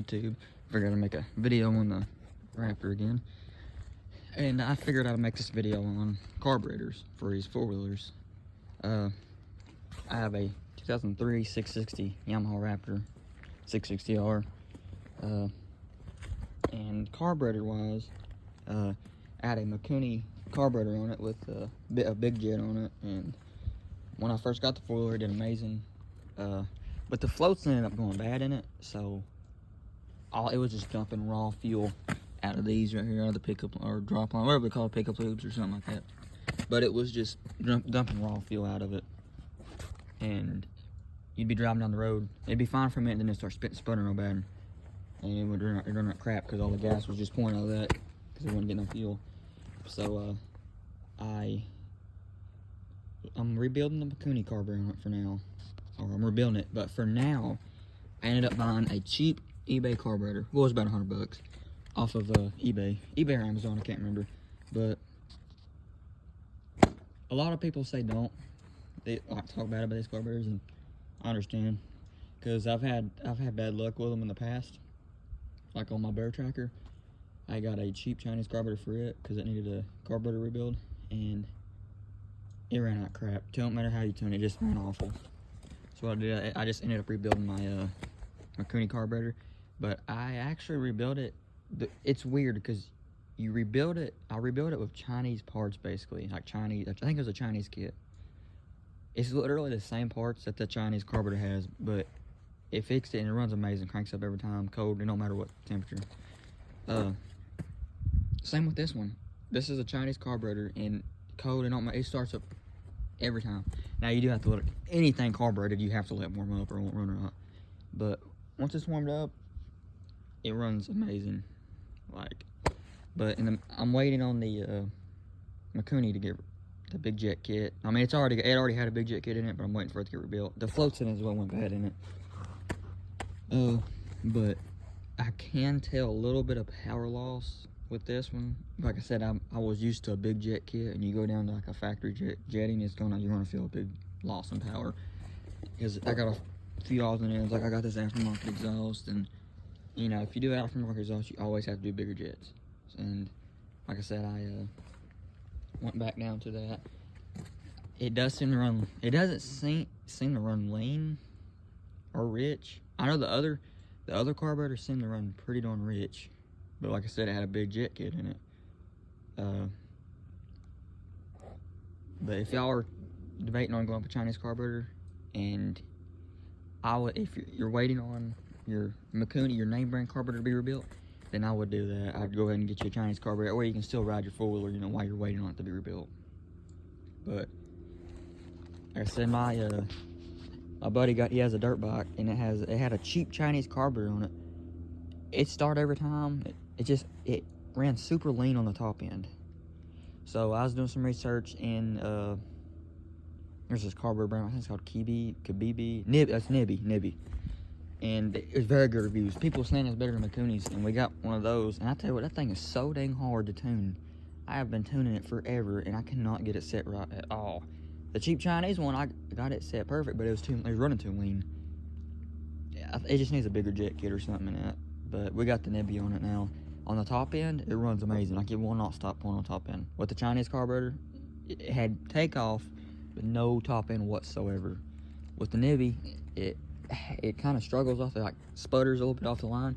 YouTube. Figured I'd make a video on the Raptor again. And I figured I'd make this video on carburetors for these four-wheelers. I have a 2003 660 Yamaha Raptor 660R. And carburetor-wise, I had a Mikuni carburetor on it with a big jet on it. And when I first got the four-wheeler, it did amazing. But the floats ended up going bad in it, so it was just dumping raw fuel out of these right here, out of the pickup or drop line, whatever they call it, pickup loops or something like that. But it was just dumping raw fuel out of it, and you'd be driving down the road. It'd be fine for a minute, then it starts sputtering real bad, and it would run out crap because all the gas was just pouring out of that because it wouldn't get no fuel. So I'm rebuilding the Mikuni carburetor on it for now, or I'm rebuilding it. But for now, I ended up buying a cheap eBay carburetor. Well, it was about $100 off of eBay or Amazon, I can't remember. But a lot of people say don't. They like to talk bad about these carburetors, and I understand, because I've had bad luck with them in the past. Like on my Bear Tracker, I got a cheap Chinese carburetor for it because it needed a carburetor rebuild, and it ran out crap. Don't matter how you tune it, just ran awful. So what I did, I just ended up rebuilding my Mikuni carburetor. But I actually rebuilt it. It's weird because you rebuild it. I rebuilt it with Chinese parts, basically, like Chinese. I think it was a Chinese kit. It's literally the same parts that the Chinese carburetor has, but it fixed it and it runs amazing. Cranks up every time, cold, no matter what temperature. Same with this one. This is a Chinese carburetor, and cold and it starts up every time. Now you do have to let anything carbureted, you have to let it warm up or it won't run or not. But once it's warmed up, it runs amazing. I'm waiting on the Mikuni to get the big jet kit. I mean, it already had a big jet kit in it, but I'm waiting for it to get rebuilt. The floats in it as well went bad in it. But I can tell a little bit of power loss with this one. Like I said, I was used to a big jet kit, and you go down to like a factory jetting, you're gonna feel a big loss in power. Because I got a few alternators, like I got this aftermarket exhaust, and you know, if you do aftermarket exhaust, you always have to do bigger jets. And like I said, I went back down to that. It does seem to run. It doesn't seem to run lean or rich. I know the other carburetors seem to run pretty darn rich, but like I said, it had a big jet kit in it. But if y'all are debating on going for Chinese carburetor, and if you're waiting on your Mikuni, your name brand carburetor to be rebuilt, then I would do that. I'd go ahead and get you a Chinese carburetor, or you can still ride your four-wheeler, you know, while you're waiting on it to be rebuilt. But like I said, my buddy he has a dirt bike, and it had a cheap Chinese carburetor on it. It started every time. It ran super lean on the top end. So I was doing some research, and there's this carburetor brand, I think it's called Kabibi, that's Nibby. And it was very good reviews. People saying it's better than Mikuni's, and we got one of those. And I tell you what, that thing is so dang hard to tune. I have been tuning it forever, and I cannot get it set right at all. The cheap Chinese one, I got it set perfect, but it was running too lean. Yeah, it just needs a bigger jet kit or something in that. But we got the Nibby on it now. On the top end, it runs amazing. Like, it will not stop pulling on the top end. With the Chinese carburetor, it had takeoff, but no top end whatsoever. With the Nibby, it kind of struggles off, like sputters a little bit off the line,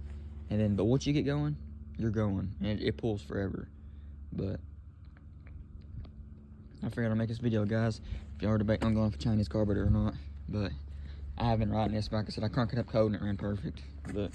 but once you get going, you're going, and it pulls forever. But I figured I'd make this video, guys, if y'all are debating on going for Chinese carburetor or not. But I have been riding this, like I said, I cranked it up cold and it ran perfect. But